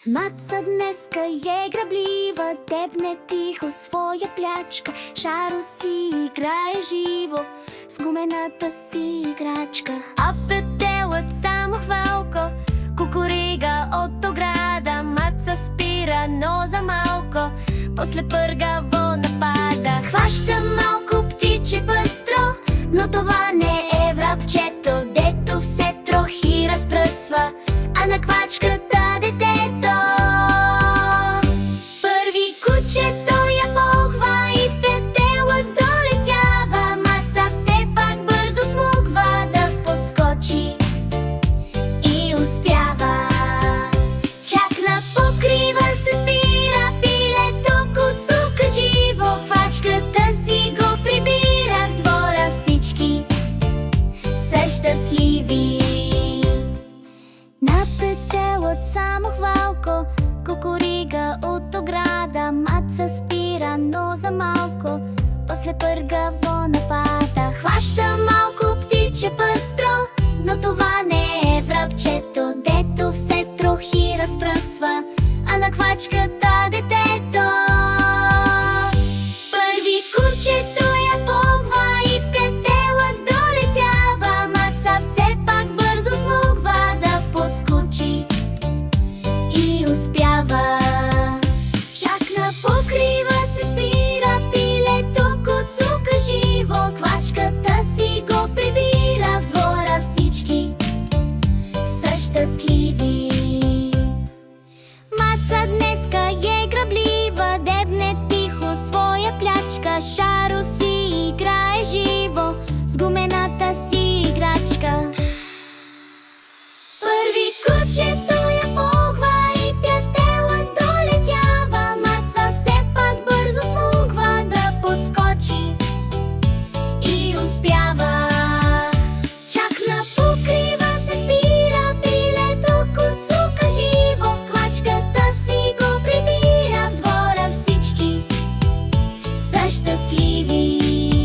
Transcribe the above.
Маца днеска е граблива, дебне тихо своя плячка. Шаро си играе живо с гумената си играчка. А петелът само хвалко кукурига от ограда. Маца спира, но за малко, после пъргаво напада. Хваща малко птиче бъстро, но това не е врабчето, дето все трохи разпръсва, а на квачката детето. Първи кучето я похва и петелът долетява. Маца все пак бързо смогва да подскочи и успява. Чак на покрива се спира, пилето куцука живо. Квачката си го прибира, в двора всички са щастливи. На петелът само хвалко кукурига от ограда. Маца спира, но за малко, после пъргаво напада. Хваща малко птиче пъстро, но това не е врабчето, дето все трохи разпръсва, а на квачката детето. Първи кучето я похва и петелът долетява. Маца все пак бързо смогва да подскочи и успява. Чак на покрива се спира, пилето куцука живо. Квачката си го прибира, в двора всички са щастливи. Маца днеска е граблива, дебне тихо своя плячка. Шаро си играе живо с гумената си играчка. Първи кучето я похва и петелът долетява. Маца все пак бързо смогва да подскочи и успява. Чак на покрива се спира, пилето куцука живо. Квачката си го прибира, в двора всички са щастливи.